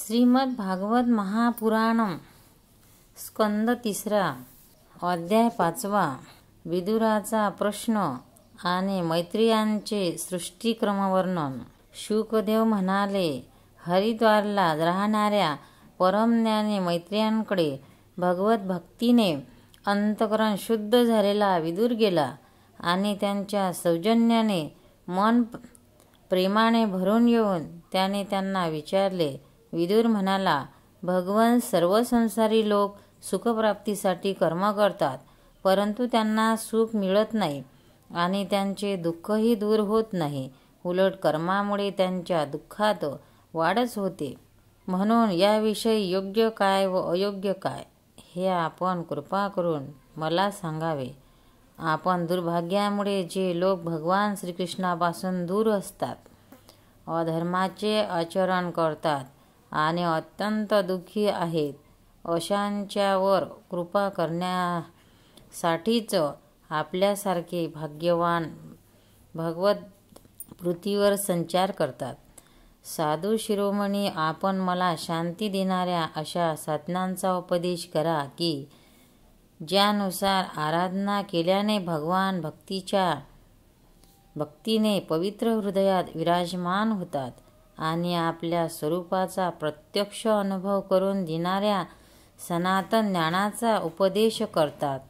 श्रीमद् भागवत महापुराणम स्कंद 3 अध्याय 5 विदुराचा प्रश्न आणि मैत्रियांचे सृष्टिक्रमवर्णन। शुकदेव म्हणाले, हरिद्वारला राहणाऱ्या परमज्ञानी मैत्रियांकडे भगवत भक्तीने अंतकरण शुद्ध झालेला विदुर गेला आणि त्यांच्या सौजन्याने मन प्रेमाने भरून येऊन त्याने त्यांना विचारले। विदुर म्हणाला, भगवान सर्व संसारी लोक सुखप्राप्तीसाठी कर्म करतात, परंतु त्यांना सुख मिळत नाही आणि त्यांचे दुःखही दूर होत नाही, उलट कर्मामुळे त्यांच्या दुःखात वाढच होते। म्हणून याविषयी योग्य काय व अयोग्य काय हे आपण कृपा करून मला सांगावे। आपण दुर्भाग्यामुळे जे लोक भगवान श्रीकृष्णापासून दूर असतात, अधर्माचे आचरण करतात आणि अत्यंत दुःखी आहेत, अशांच्यावर कृपा करण्यासाठीच आपल्यासारखे भाग्यवान भगवत पृथ्वीवर संचार करतात। साधू शिरोमणी, आपण मला शांती देणाऱ्या अशा साधनांचा उपदेश करा की ज्यानुसार आराधना केल्याने भगवान भक्तीने पवित्र हृदयात विराजमान होतात आणि आपल्या स्वरूपाचा प्रत्यक्ष अनुभव करून देणाऱ्या सनातन ज्ञानाचा उपदेश करतात।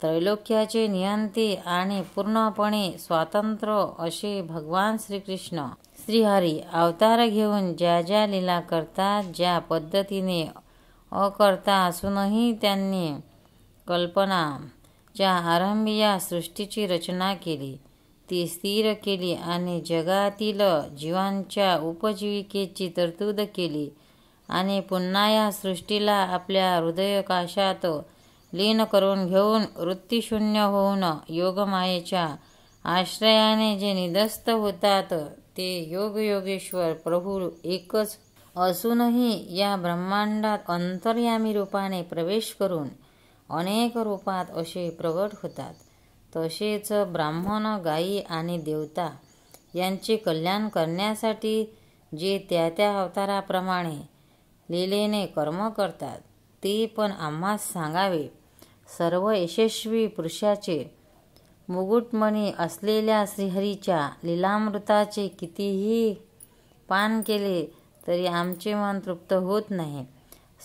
त्रैलोक्याचे नियंते आणि पूर्णपणे स्वतंत्र असे भगवान श्रीकृष्ण श्रीहरी अवतार घेऊन ज्या ज्या लीला करतात, ज्या पद्धतीने अकर्ता असूनही त्यांनी कल्पनाच्या आरंभी या सृष्टीची रचना केली, ती स्थिर केली आणि जगातील जीवांच्या उपजीविकेची तरतूद केली आणि पुन्हा या सृष्टीला आपल्या हृदयाकाशात लीन करून घेऊन वृत्तीशून्य होऊन योगमायेच्या आश्रयाने जे निधस्त होतात, ते योगयोगेश्वर प्रभू एकच असूनही या ब्रह्मांडात अंतर्यामी रूपाने प्रवेश करून अनेक रूपात असे प्रगट होतात। तसेच ब्राह्मण, गायी आणि देवता यांचे कल्याण करण्यासाठी जे त्या त्या अवताराप्रमाणे लीलेने कर्म करतात, ते पण आम्हास सांगावे। सर्व यशस्वी पुरुषाचे मुकुटमणी असलेल्या श्रीहरीच्या लीलामृताचे कितीही पान केले तरी आमचे मन तृप्त होत नाही।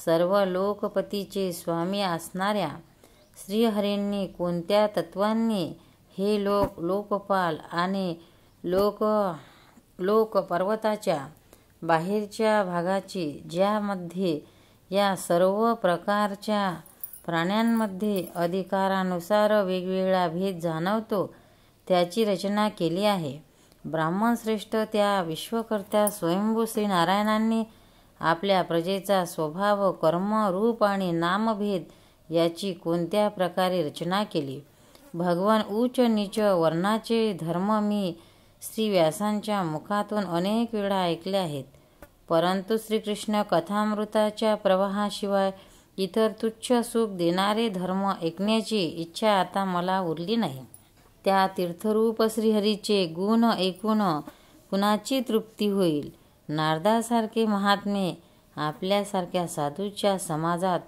सर्व लोकपतीचे स्वामी असणाऱ्या श्रीहरींनी कोणत्या तत्वांनी हे लोकपाल आणि लोक पर्वताच्या बाहेरच्या भागाची, ज्यामध्ये या सर्व प्रकारच्या प्राण्यांमध्ये अधिकारानुसार वेगवेगळा भेद जाणवतो, त्याची रचना केली आहे। ब्राह्मण श्रेष्ठ त्या विश्वकर्त्या स्वयंभू श्री नारायणांनी आपल्या प्रजेचा स्वभाव, कर्म, रूप आणि नामभेद याची कोणत्या प्रकारे रचना केली। भगवान उच्च नीच वर्णाचे धर्म मी श्री व्यासांच्या मुखातून अनेक वेळा ऐकले आहेत, परंतु श्रीकृष्ण कथामृताच्या प्रवाहाशिवाय इतर तुच्छ सुख देणारे धर्म ऐकण्याची इच्छा आता मला उरली नाही। त्या तीर्थरूप श्रीहरीचे गुण ऐकून कुणाची तृप्ती होईल। नारदासारखे महात्मे आपल्यासारख्या साधूच्या समाजात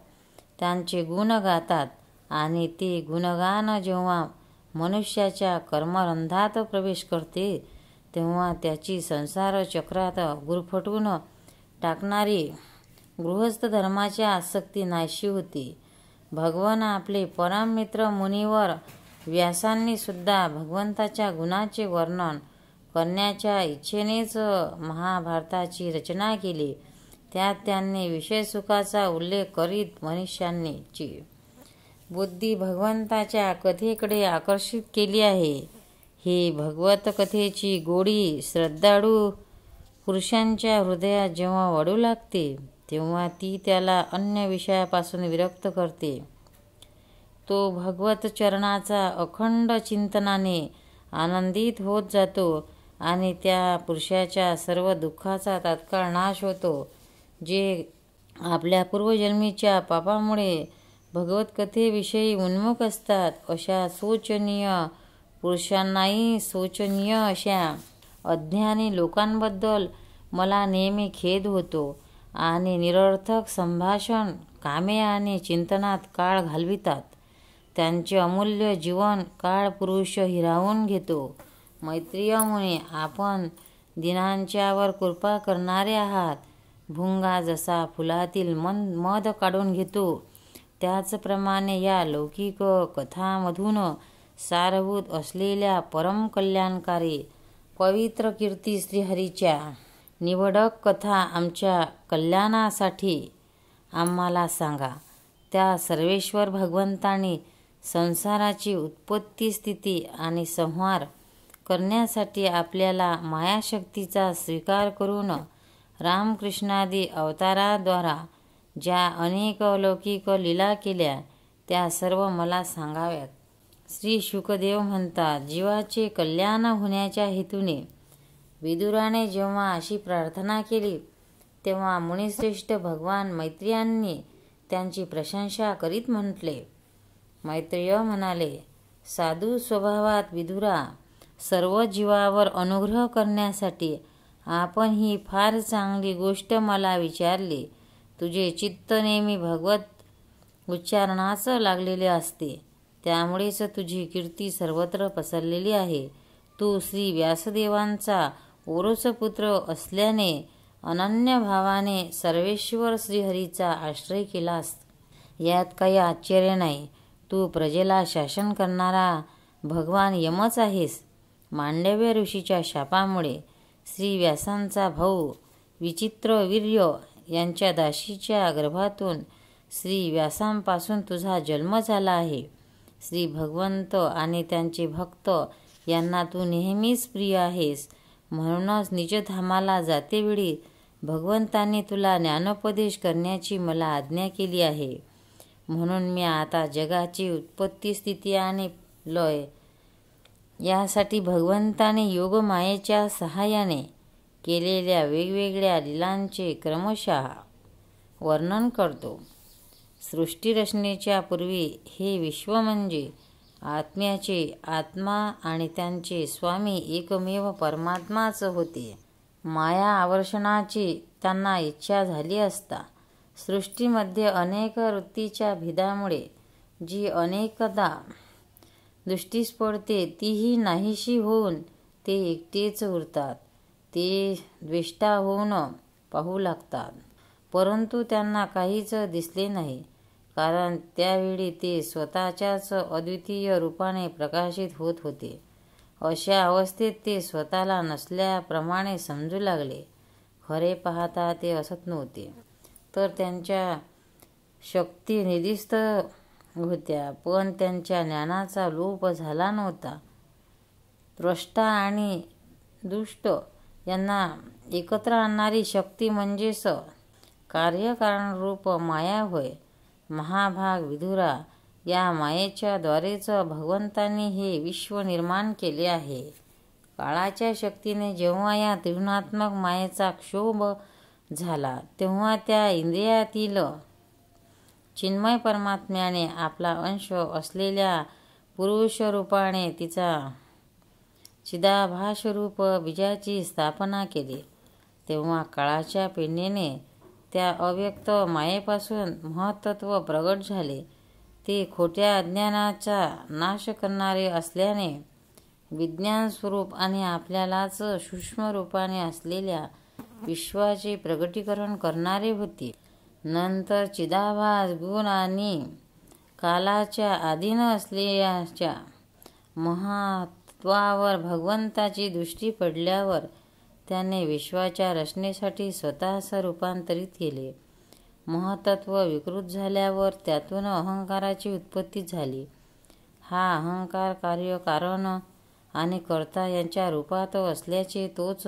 त्यांचे गुण गातात आणि ते गुणगान जेव्हा मनुष्याच्या कर्मरंध्रात प्रवेश करते, तेव्हा त्याची संसार चक्रात गुरफटवून टाकणारी गृहस्थ धर्माची आसक्ती नाहीशी होते। भगवान आपले परम मित्र मुनिवर व्यासांनी सुद्धा भगवंताच्या गुणाचे वर्णन करण्याच्या इच्छेनेच महाभारताची रचना केली। त्यात त्यांनी विषयसुखाचा उल्लेख करीत मनुष्यांची बुद्धी भगवंताच्या कथेकडे आकर्षित केली आहे। ही भगवत कथेची गोडी श्रद्धाळू पुरुषांच्या हृदयात जेव्हा वाढू लागते, तेव्हा ती त्याला अन्य विषयापासून विरक्त करते। तो भगवत चरणाचा अखंड चिंतनाने आनंदित होत जातो आणि त्या पुरुषाच्या सर्व दुःखाचा तात्काळ नाश होतो। जे आपल्या पूर्वजन्मीच्या पापामुळे भगवत कथेविषयी उन्मुख असतात, अशा शोचनीय पुरुषांनाही शोचनीय अशा अज्ञानी लोकांबद्दल मला नेहमी खेद होतो आणि निरर्थक संभाषण, कामे आणि चिंतनात काळ घालवितात. त्यांचे अमूल्य जीवन काळ पुरुष हिरावून घेतो. मैत्रेय मुने, आपण दिनांच्यावर कृपा करणारे आहात. भुंगा जसा फुलातील मध काढून घेतो, त्याचप्रमाणे या लौकिक कथांमधून सारभूत असलेल्या परम कल्याणकारी पवित्र कीर्ती श्रीहरीच्या निवडक कथा आमच्या कल्याणासाठी आम्हाला सांगा. त्या सर्वेश्वर भगवंतांनी संसाराची उत्पत्ती, स्थिती आणि संहार करण्यासाठी आपल्याला मायाशक्तीचा स्वीकार करून रामकृष्णादी अवताराद्वारा ज्या अनेक अलौकिक लीला केल्या, त्या सर्व मला सांगाव्यात. श्री शुकदेव म्हणतात, जीवाचे कल्याण होण्याच्या हेतूने विदुराने जेव्हा अशी प्रार्थना केली, तेव्हा मुनिश्रेष्ठ भगवान मैत्रेयांनी त्यांची प्रशंसा करीत म्हटले. मैत्रेय म्हणाले, साधू स्वभावात विदुरा, सर्व जीवावर अनुग्रह करण्यासाठी आपण ही फार चांगली गोष्ट मला विचारली. तुझे चित्त नेहमी भगवत उच्चारणाच लागलेले असते, त्यामुळेच तुझी कीर्ती सर्वत्र पसरलेली आहे. तू श्री व्यासदेवांचा ओरोस पुत्र असल्याने अनन्य भावाने सर्वेश्वर श्रीहरीचा आश्रय केलास. यात काही आश्चर्य नाही. तू प्रजेला शासन करणारा भगवान यमच आहेस. मांडव्य ऋषीच्या शापामुळे श्री व्यासांचा भाऊ विचित्रवीर्य यांच्या दासीच्या गर्भातून श्री व्यासांपासून तुझा जन्म झाला आहे. श्री भगवंत आणि त्यांचे भक्त यांना तू नेहमीच प्रिय आहेस. म्हणूनच निजधामाला जातेवेळी भगवंतांनी तुला ज्ञानोपदेश करण्याची मला आज्ञा केली आहे. म्हणून मी आता जगाची उत्पत्ती, स्थिती आणि लय यासाठी भगवंताने योगमायेच्या सहाय्याने केलेल्या वेगवेगळ्या लीलांचे क्रमशः वर्णन करतो. सृष्टीरचनेच्या पूर्वी हे विश्व म्हणजे आत्म्याचे आत्मा आणि त्यांचे स्वामी एकमेव परमात्माच होते. माया आवर्षणाची त्यांना इच्छा झाली असता सृष्टीमध्ये अनेक वृत्तीच्या भेदामुळे जी अनेकदा दृष्टीस पडते, तीही नाहीशी होऊन ते एकटेच उरतात. ते द्वेष्टा होऊन पाहू लागतात, परंतु त्यांना काहीच दिसले नाही, कारण त्यावेळी ते स्वतःच्याच अद्वितीय रूपाने प्रकाशित होत होते. अशा अवस्थेत ते स्वतःला नसल्याप्रमाणे समजू लागले. खरे पाहता ते असत नव्हते, तर त्यांच्या शक्ती निदिस्त होत्या, पण त्यांच्या ज्ञानाचा लोप झाला नव्हता. द्रष्टा आणि दृष्ट यांना एकत्र आणणारी शक्ती म्हणजेच कार्यकारणरूप माया होय. महाभाग विदुरा, या मायेच्या द्वारेच भगवंतांनी हे विश्व निर्माण केले आहे. काळाच्या शक्तीने जेव्हा या त्रिगुणात्मक मायेचा क्षोभ झाला, तेव्हा त्या इंद्रियातील चिन्मय परमात्म्याने आपला अंश असलेल्या पुरुष रूपाने तिचा चिदाभासरूप बीजाची स्थापना केली. तेव्हा काळाच्या प्रेरणेने त्या अव्यक्त मायेपासून महत्त्व प्रगट झाले. ते खोट्या अज्ञानाचा नाश करणारे असल्याने विज्ञान स्वरूप आणि आपल्यालाच सूक्ष्म रूपाने असलेल्या विश्वाचे प्रगटीकरण करणारे होते. नंतर चिदाभास गुण आणि कालाच्या अधीन असलेल्याच्या महत्त्वावर भगवंताची दृष्टी पडल्यावर त्याने विश्वाच्या रचनेसाठी स्वतःस रूपांतरित केले. महत्त्व विकृत झाल्यावर त्यातून अहंकाराची उत्पत्ती झाली. हा अहंकार कार्य, कारण आणि कर्ता यांच्या रूपात असल्याचे तोच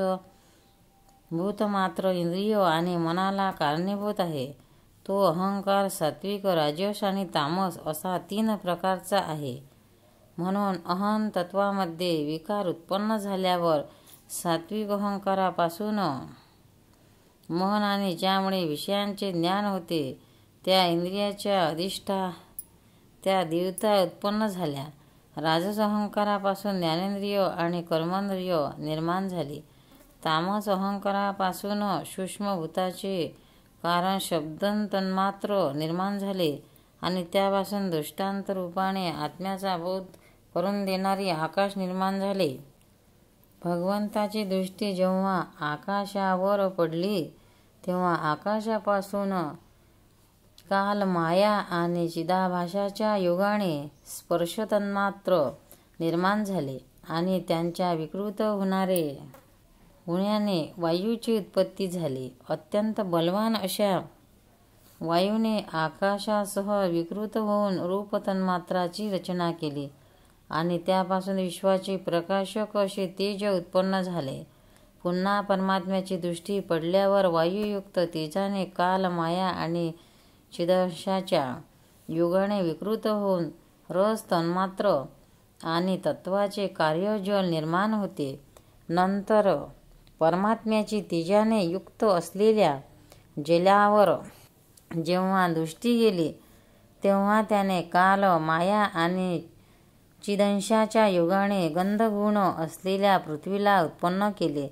भूतमात्र इंद्रिय आणि मनाला कारणीभूत आहे. तो अहंकार सात्विक, राजस आणि तामस असा 3 प्रकारचा आहे. म्हणून अहं तत्वामध्ये विकार उत्पन्न झाल्यावर सात्विक अहंकारापासून मन आणि ज्यामुळे विषयांचे ज्ञान होते त्या इंद्रियाच्या अधिष्ठा त्या देवता उत्पन्न झाल्या. राजस अहंकारापासून ज्ञानेंद्रिय आणि कर्मेंद्रिय निर्माण झाली. तामस अहंकारापासून सूक्ष्म भूताचे कारण शब्दन तन्मात्र निर्माण झाले आणि त्यापासून दृष्टांत रूपाने आत्म्याचा बोध करून देणारी आकाश निर्माण झाले. भगवंताची दृष्टी जेव्हा आकाशावर पडली तेव्हा आकाशापासून काल, माया आणि चिदाभासाच्या योगाने स्पर्श तन्मात्र निर्माण झाले आणि त्यांच्या विकृत होण्याने वायूची उत्पत्ती झाली. अत्यंत बलवान अशा वायूने आकाशासह विकृत होऊन रूप तन्मात्राची रचना केली आणि त्यापासून विश्वाचे प्रकाशक असे तेज उत्पन्न झाले. पुन्हा परमात्म्याची दृष्टी पडल्यावर वायूयुक्त तेजाने काल, माया आणि चिदाभासाच्या योगाने विकृत होऊन रस तन्मात्र आणि तत्वाचे कार्य जल निर्माण होते. नंतर परमात्म्याची तेजाने युक्त असलेल्या जलावर जेव्हा दृष्टी गेली तेव्हा त्याने काल, माया आणि चिदंशाच्या योगाने गंधगुण असलेल्या पृथ्वीला उत्पन्न केले.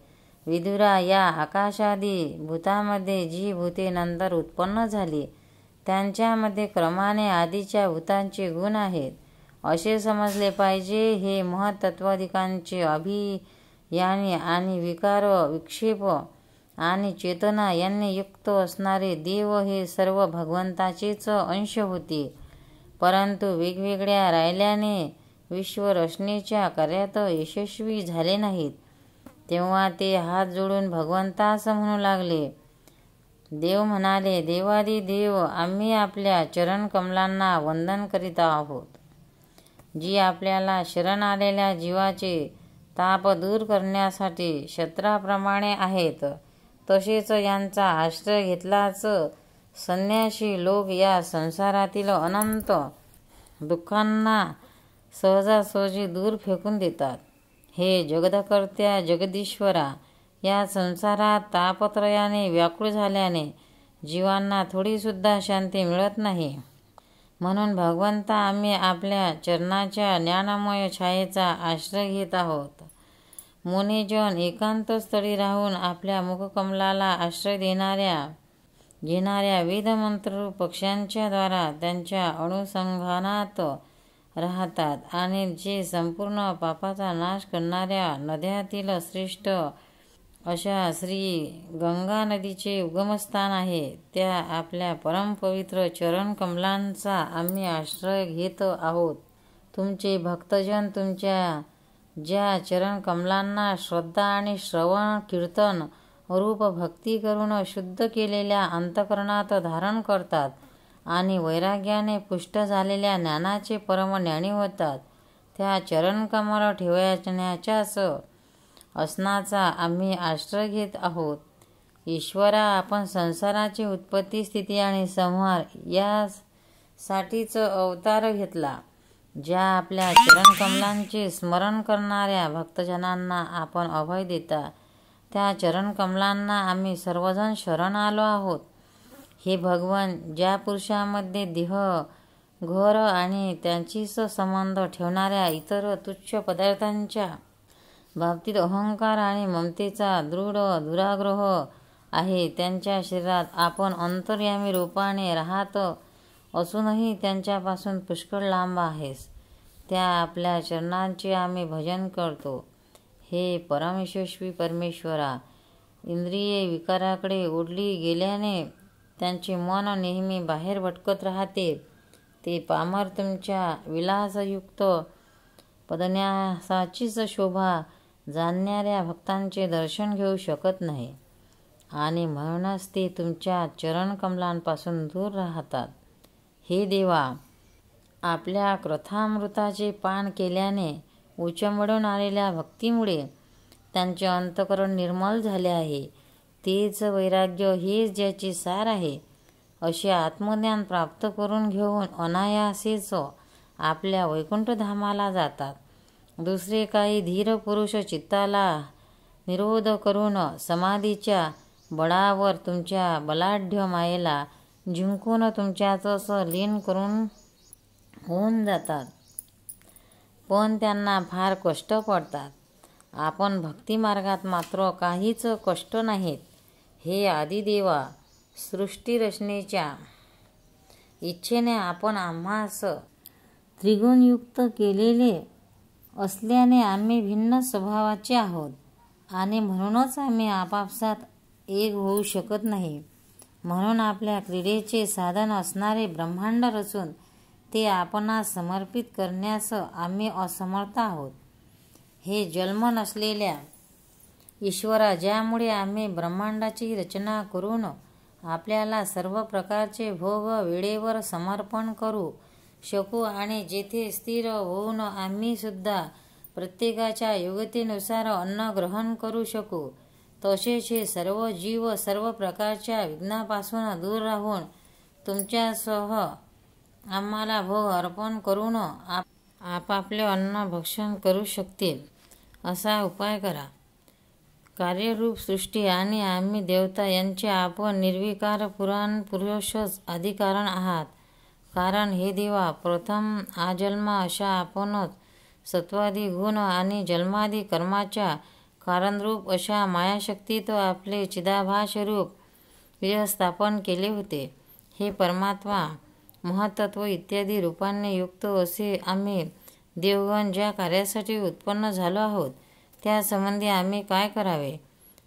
विदुरा, या आकाशादी भूतांमध्ये जी भूते नंतर उत्पन्न झाली त्यांच्यामध्ये क्रमाने आधीच्या भूतांचे गुण आहेत असे समजले पाहिजे. हे महत्त्वादिकांचे अभियानी आणि विकार, विक्षेप आणि चेतना यांनी युक्त असणारे देव हे सर्व भगवंताचेच अंश होते, परंतु वेगवेगळ्या राहिल्याने विश्वरचनेच्या कार्यात यशस्वी झाले नाहीत. तेव्हा ते हात जोडून भगवंतास म्हणू लागले. देव म्हणाले, देवादी देव, आम्ही आपल्या चरणकमलांना वंदन करीत आहोत, जी आपल्याला शरण आलेल्या जीवाचे ताप दूर करण्यासाठी शस्त्राप्रमाणे आहेत. तसेच यांचा आश्रय घेतलाच संन्यासी लोक या संसारातील अनंत दुःखांना सहजासहजी दूर फेकून देतात. हे जगदकर्त्या जगदीश्वरा, या संसारात तापत्रयाने व्याकुळ झाल्याने जीवांना थोडीसुद्धा शांती मिळत नाही. म्हणून भगवंता, आम्ही आपल्या चरणाच्या ज्ञानमय छायेचा आश्रय घेत आहोत. मुनिजन एकांत स्थळी राहून आपल्या मुखकमलाला आश्रय घेणाऱ्या वेदमंत्ररूप पक्ष्यांच्या द्वारा त्यांच्या अनुसंधानात राहतात आणि जे संपूर्ण पापाचा नाश करणाऱ्या नद्यातील श्रेष्ठ अशा श्री गंगा नदीचे उगमस्थान आहे, त्या आपल्या परमपवित्र चरणकमलांचा आम्ही आश्रय घेत आहोत. तुमचे भक्तजन तुमच्या ज्या चरणकमलांना श्रद्धा आणि श्रवण कीर्तन रूप भक्ती करून शुद्ध केलेल्या अंतःकरणात धारण करतात आणि वैराग्याने पुष्ट झालेल्या ज्ञानाचे परम ज्ञानी होतात, त्या चरणकमल ठेवण्याच्याच असनाचा आम्ही आश्रय घेत आहोत. ईश्वरा, आपण संसाराची उत्पत्ती, स्थिती आणि संहार यासाठीच अवतार घेतला. ज्या आपल्या चरणकमलांचे स्मरण करणाऱ्या भक्तजनांना आपण अभय देता, त्या चरणकमलांना आम्ही सर्वजण शरण आलो आहोत. हे भगवन, ज्या पुरुषामध्ये देह, घर आणि त्यांचीच संबंध ठेवणाऱ्या इतर तुच्छ पदार्थांच्या बाबतीत अहंकार आणि ममतेचा दृढ दुराग्रह आहे, त्यांच्या शरीरात आपण अंतर्यामी रूपाने राहत असूनही त्यांच्यापासून पुष्कळ लांब आहेस. त्या आपल्या चरणांचे आम्ही भजन करतो. हे परमेश्वरी परमेश्वरा, इंद्रिये विकाराकडे ओढली गेल्याने त्यांचे मन नेहमी बाहेर भटकत राहते. ते पामर तुमच्या विलासयुक्त पदन्यासाचीच शोभा जाणणाऱ्या भक्तांचे दर्शन घेऊ शकत नाही आणि म्हणूनच ते तुमच्या चरणकमलांपासून दूर राहतात. हे देवा, आपल्या कथामृताचे पान केल्याने उचंबळून आलेल्या भक्तीमुळे त्यांचे अंतःकरण निर्मल झाले आहे. तेच वैराग्य, हेच ज्याचे सार आहे, असे आत्मज्ञान प्राप्त करून घेऊन अनायासेच आपल्या वैकुंठधामाला जातात. दुसरे काही धीर पुरुष चित्ताला निरोध करून समाधीच्या बळावर तुमच्या बलाढ्य मायेला जिंकून तुमच्यातच लीन करून होऊन जातात, पण त्यांना फार कष्ट पडतात. आपण भक्तिमार्गात मात्र काहीच कष्ट नाहीत. हे आदिदेवा, सृष्टीरचनेच्या इच्छेने आपण आम्हास त्रिगुणयुक्त केलेले असल्याने आम्ही भिन्न स्वभावाचे आहोत आणि म्हणूनच आम्ही आपापसात एक होऊ शकत नाही. म्हणून आपल्या क्रीडेचे साधन असणारे ब्रह्मांड रचून ते आपणास समर्पित करण्यास आम्ही असमर्थ आहोत. हे जन्म नसलेल्या ईश्वरा, ज्यामुळे आम्ही ब्रह्मांडाची रचना करून आपल्याला सर्व प्रकारचे भोग वेळेवर समर्पण करू शकू आणि जेथे स्थिर होऊन आम्ही सुद्धा प्रत्येकाच्या योग्यतेनुसार अन्न ग्रहण करू शकू, तसेच हे सर्व जीव सर्व प्रकारच्या विघ्नापासून दूर राहून तुमच्यासह आम्हाला भोग अर्पण करून आपापले अन्न भक्षण करू शकतील असा उपाय करा. कार्यरूप सृष्टी आणि आम्ही देवता यांचे आपण निर्विकार पुराण पुरुषच अधिकारण आहात. कारण हे देवा, प्रथम आजन्म अशा आपणच सत्वादी गुण आणि जन्मादी कर्माच्या कारणरूप अशा मायाशक्तीत आपले चिदाभासरूप विरस्थापन केले होते. हे परमात्मा, महत्त्व इत्यादी रूपांनी युक्त असे आम्ही देवगण ज्या कार्यासाठी उत्पन्न झालो आहोत त्या संबंधी आम्ही काय करावे?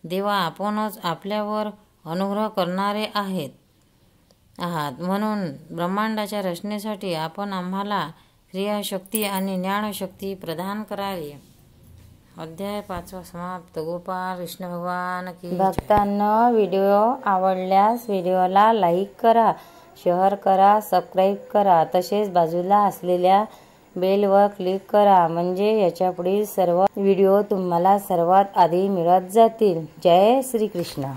देवा, आपणच आपल्यावर अनुग्रह करणारे आहात. म्हणून ब्रह्मांडाच्या रचनेसाठी आपण आम्हाला क्रियाशक्ती आणि ज्ञानशक्ती प्रदान करावी. अध्याय 5 समाप्त. गोपाळ कृष्ण भगवान की जय. भक्तांनो, व्हिडिओ आवडल्यास व्हिडिओला लाईक करा, शेअर करा, सबस्क्राईब करा. तसेच बाजूला असलेल्या बेलवर क्लिक करा, म्हणजे याच्यापुढील सर्व व्हिडिओ तुम्हाला सर्वात आधी मिळत जातील. जय श्री कृष्ण.